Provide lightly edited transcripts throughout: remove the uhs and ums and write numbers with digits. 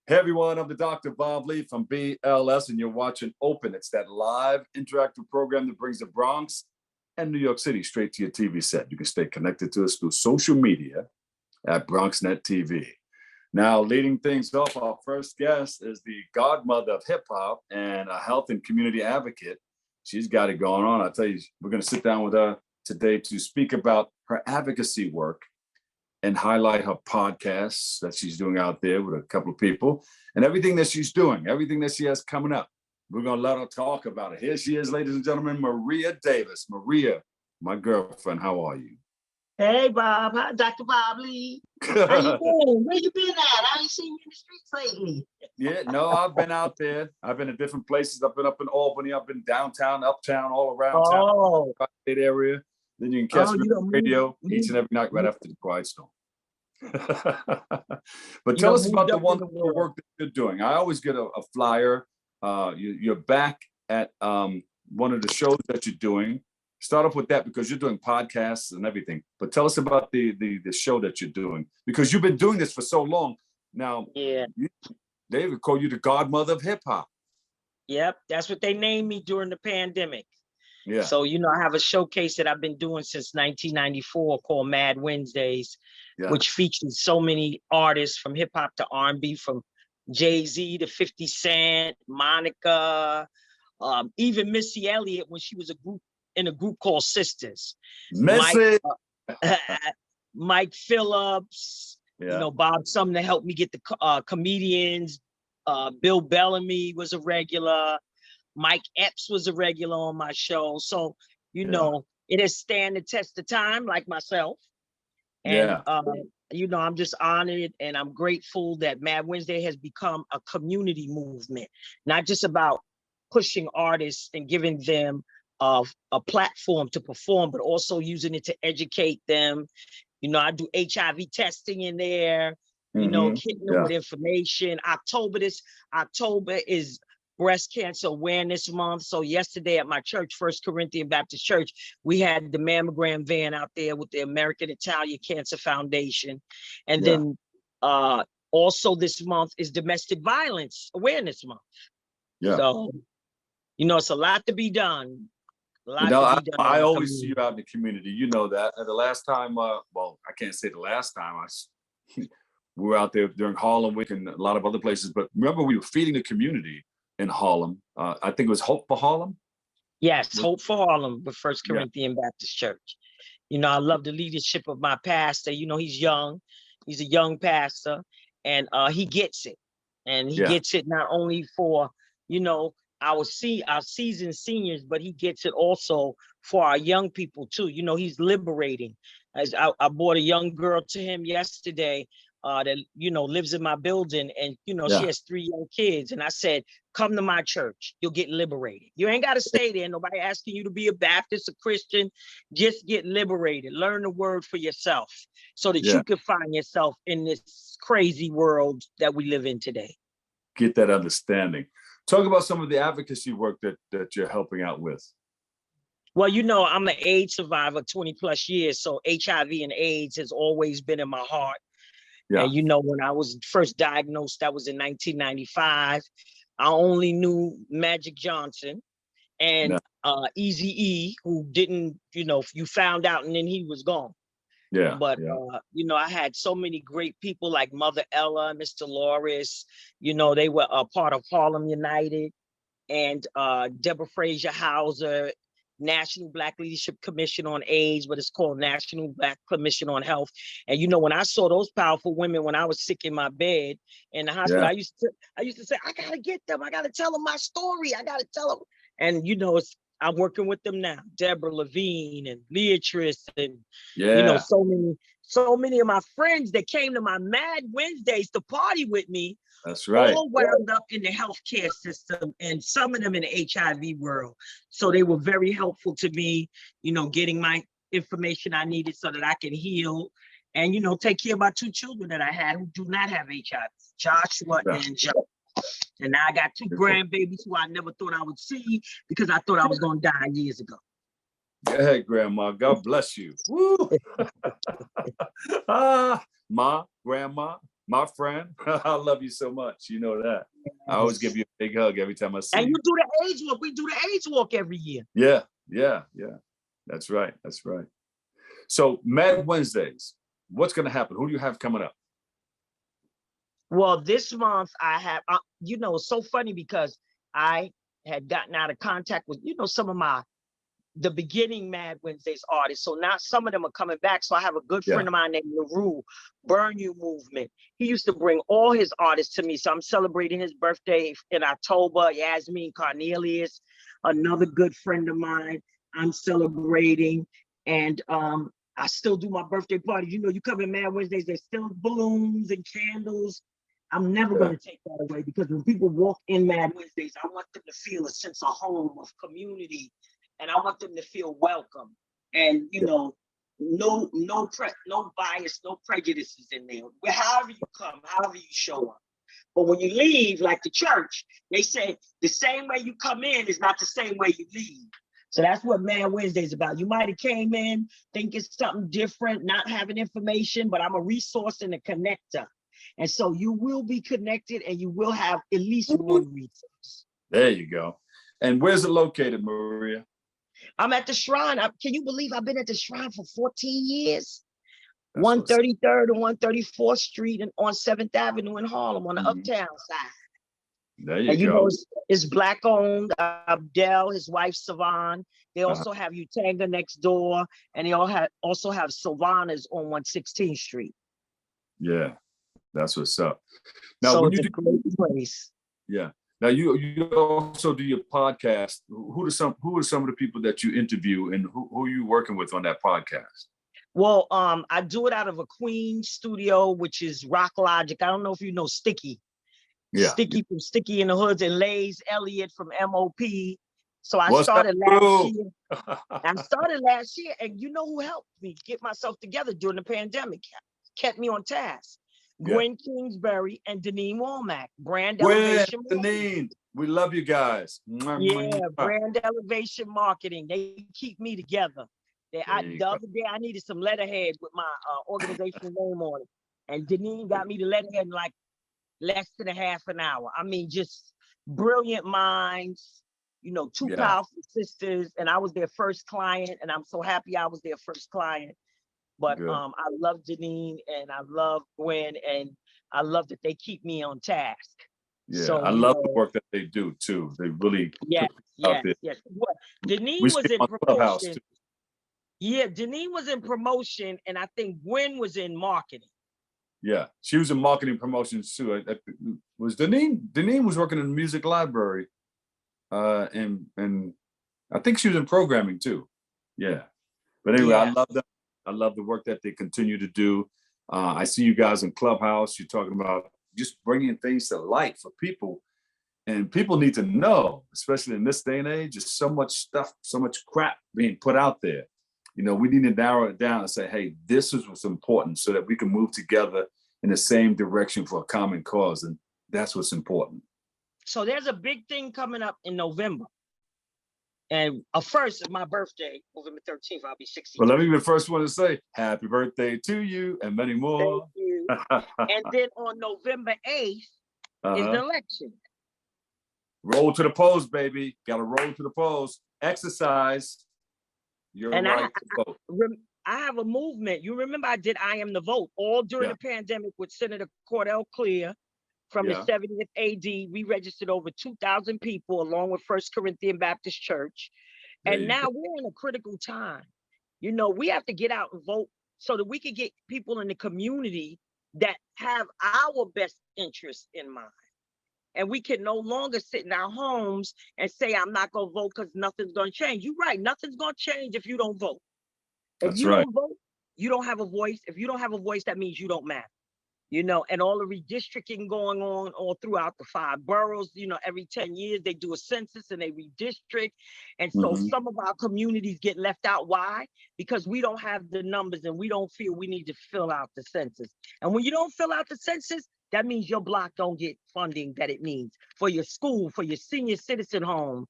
Hey everyone, I'm the Dr. Bob Lee from BLS, and you're watching Open. It's that live interactive program that brings the Bronx and New York City straight to your TV set. You can stay connected to us through social media at BronxNet TV. Now, leading things off, our first guest is the godmother of hip hop and a health and community advocate. She's got it going on. I tell you, we're going to sit down with her today to speak about her advocacy work and highlight her podcasts that she's doing out there with a couple of people and everything that she's doing, everything that she has coming up. We're going to let her talk about it. Here she is, ladies and gentlemen, Maria Davis. Maria, my girlfriend, how are you? Hey, Bob. Hi, Dr. Bob Lee. How you been? Where you been at? I ain't seen you in the streets lately. Yeah, no, I've been out there. I've been at different places. I've been up in Albany. I've been downtown, uptown, all around town, that area. Then you can catch me on the radio each and every night right after the Quiet Storm. But tell us about the wonderful work that you're doing. I always get a flyer. You're back at one of the shows that you're doing. Start off with that because you're doing podcasts and everything. But tell us about the show that you're doing because you've been doing this for so long now. Yeah, they would call you the godmother of hip hop. Yep, that's what they named me during the pandemic. Yeah. So, I have a showcase that I've been doing since 1994 called Mad Wednesdays, which features so many artists from hip hop to R&B, from Jay-Z to 50 Cent, Monica, even Missy Elliott when she was in a group called Sisters. Mike Phillips, Bob Sumner helped me get the comedians. Bill Bellamy was a regular. Mike Epps was a regular on my show. So, it has stand the test of time, like myself. And, I'm just honored and I'm grateful that Mad Wednesday has become a community movement, not just about pushing artists and giving them a platform to perform, but also using it to educate them. I do HIV testing in there, hitting them with information. October is Breast Cancer Awareness Month. So yesterday at my church, First Corinthian Baptist Church, we had the mammogram van out there with the American Italian Cancer Foundation. And then also this month is Domestic Violence Awareness Month. Yeah. So, it's a lot to be done. I always see you out in the community. You know that. And the last time, I can't say the last time. We were out there during Harlem Week and a lot of other places. But remember, we were feeding the community in Harlem. I think it was Hope for Harlem. Yes, Hope for Harlem with First Corinthian Baptist Church. I love the leadership of my pastor. He's young. He's a young pastor, and he gets it. And he gets it not only for, our seasoned seniors, but he gets it also for our young people too. He's liberating. As I brought a young girl to him yesterday that lives in my building, and she has 3 young kids, and I said, come to my church, you'll get liberated. You ain't got to stay there. Nobody asking you to be a Baptist, a Christian. Just get liberated. Learn the word for yourself so that you can find yourself in this crazy world that we live in today. Get that understanding. Talk about some of the advocacy work that you're helping out with. Well, I'm an AIDS survivor, 20 plus years. So HIV and AIDS has always been in my heart. Yeah. And, when I was first diagnosed, that was in 1995. I only knew Magic Johnson and Eazy-E, who didn't, you found out and then he was gone. Yeah. But, I had so many great people like Mother Ella, Mr. Loris, they were a part of Harlem United, and Deborah Frazier Hauser, National Black Leadership Commission on AIDS, but it's called National Black Commission on Health. And when I saw those powerful women when I was sick in my bed in the hospital, I used to say, I gotta get them. I gotta tell them my story. I gotta tell them. And I'm working with them now. Deborah Levine and Beatrice and so many of my friends that came to my Mad Wednesdays to party with me. That's right. All wound up in the healthcare system, and some of them in the HIV world. So they were very helpful to me, getting my information I needed so that I can heal and, take care of my 2 children that I had who do not have HIV, Joshua and Joe. And now I got 2 grandbabies who I never thought I would see because I thought I was going to die years ago. Go ahead, Grandma. God bless you. Woo. Ma, Grandma. my friend, I love you so much. You know that. I always give you a big hug every time I see And you. you do the age walk. We do the age walk every year. Yeah. That's right. So Mad Wednesdays, what's going to happen? Who do you have coming up? Well, this month I have, it's so funny because I had gotten out of contact with, some of the beginning Mad Wednesdays artists. So now some of them are coming back. So I have a good friend of mine named LaRue, Burn You Movement. He used to bring all his artists to me. So I'm celebrating his birthday in October. Yasmin Cornelius, another good friend of mine, I'm celebrating. And I still do my birthday party. You come in Mad Wednesdays, there's still balloons and candles. I'm never going to take that away, because when people walk in Mad Wednesdays, I want them to feel a sense of home, of community. And I want them to feel welcome, and no bias, no prejudices in there. However you come, however you show up. But when you leave, like the church, they say the same way you come in is not the same way you leave. So that's what Mad Wednesday is about. You might have came in thinking something different, not having information, but I'm a resource and a connector. And so you will be connected, and you will have at least one resource. There you go. And where's it located, Maria? I'm at the Shrine. Can you believe I've been at the Shrine for 14 years? 133rd and 134th Street and on 7th Avenue in Harlem on the uptown side. There you go. It's Black owned. Abdel, his wife Savan. They also have Utanga next door, and they also have Sylvanas on 116th Street. Yeah, that's what's up. Now, so it's a great place. Yeah. Now you also do your podcast. Who are some of the people that you interview, and who are you working with on that podcast? Well, I do it out of a Queen studio, which is Rock Logic. I don't know if you know Sticky. Yeah. Sticky from Sticky in the Hoods, and Lays Elliott from MOP. So I started last year. And you know who helped me get myself together during the pandemic? Kept me on task. Gwen Kingsbury and Deneen Womack, Brand Elevation Marketing. We love you guys. Yeah, Brand Elevation Marketing. They keep me together. The other day, I needed some letterhead with my organizational name on it. And Deneen got me the letterhead in like less than a half an hour. I mean, just brilliant minds, two powerful sisters. And I was their first client. And I'm so happy I was their first client. But I love Deneen, and I love Gwen, and I love that they keep me on task. Yeah, so, I love the work that they do too. They really yes. Deneen was in promotion. Yeah, Deneen was in promotion, and I think Gwen was in marketing. Yeah, she was in marketing promotions too. Was Deneen was working in the music library, and I think she was in programming too. Yeah, but anyway, I love them. I love the work that they continue to do. I see you guys in Clubhouse. You're talking about just bringing things to light for people. And people need to know, especially in this day and age, there's so much stuff, so much crap being put out there. We need to narrow it down and say, hey, this is what's important, so that we can move together in the same direction for a common cause. And that's what's important. So there's a big thing coming up in November. And first is my birthday, November 13th. I'll be 60. Well, let me be the first one to say happy birthday to you and many more. Thank you. And then on November 8th is the election. Roll to the polls, baby. Got to roll to the polls. Exercise your right to vote. I have a movement. You remember I did I Am the Vote all during the pandemic with Senator Cordell Clear. From the 70th AD, we registered over 2,000 people along with First Corinthian Baptist Church. And now we're in a critical time. We have to get out and vote so that we can get people in the community that have our best interests in mind. And we can no longer sit in our homes and say, I'm not going to vote because nothing's going to change. You're right. Nothing's going to change if you don't vote. If you don't vote, you don't have a voice. If you don't have a voice, that means you don't matter. And all the redistricting going on all throughout the 5 boroughs, every 10 years they do a census and they redistrict. And so some of our communities get left out. Why? Because we don't have the numbers and we don't feel we need to fill out the census. And when you don't fill out the census, that means your block don't get funding that it needs for your school, for your senior citizen home,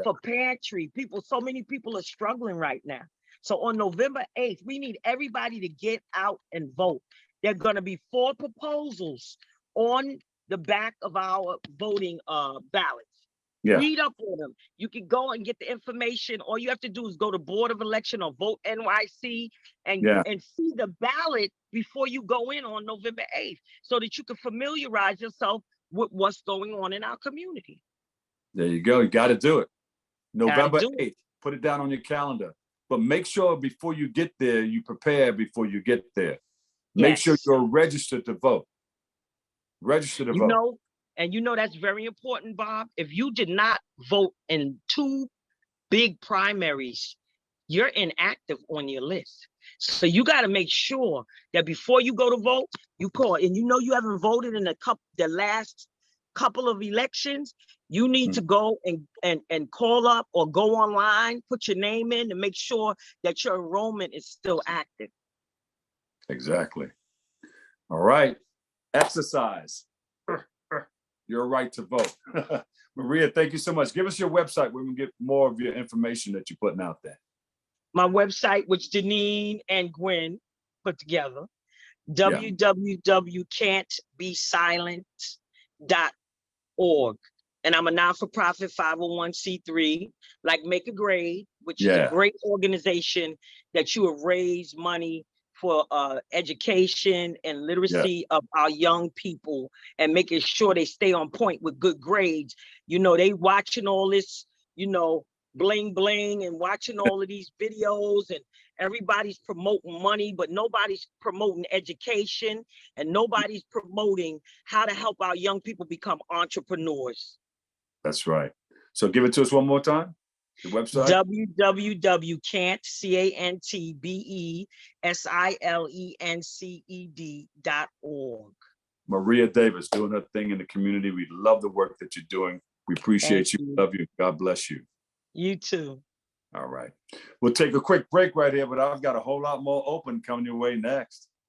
for pantry. So many people are struggling right now. So on November 8th, we need everybody to get out and vote. There are going to be 4 proposals on the back of our voting ballots. Yeah. Read up on them. You can go and get the information. All you have to do is go to Board of Election or Vote NYC and see the ballot before you go in on November 8th, so that you can familiarize yourself with what's going on in our community. There you go. You got to do it. November 8th. Put it down on your calendar. But make sure before you get there, you prepare before you get there. Make sure you're registered to vote. Register to vote. And that's very important, Bob. If you did not vote in 2 big primaries, you're inactive on your list. So you got to make sure that before you go to vote, you call. And you haven't voted in the last couple of elections, you need to go and call up or go online, put your name in, and make sure that your enrollment is still active. Exactly. All right. Exercise your right to vote. Maria, thank you so much. Give us your website where we can get more of your information that you're putting out there. My website, which Janine and Gwen put together, www.can'tbesilent.org. And I'm a non-for-profit 501c3, like Make a Grade, which is a great organization that you have raised money for education and literacy of our young people and making sure they stay on point with good grades. They watching all this, bling bling and watching all of these videos, and everybody's promoting money, but nobody's promoting education, and nobody's promoting how to help our young people become entrepreneurs. That's right. So give it to us one more time. The website? www.can'tbesilence.org. Maria Davis doing her thing in the community. We love the work that you're doing. We appreciate you. Love you. God bless you. You too. All right. We'll take a quick break right here, but I've got a whole lot more open coming your way next.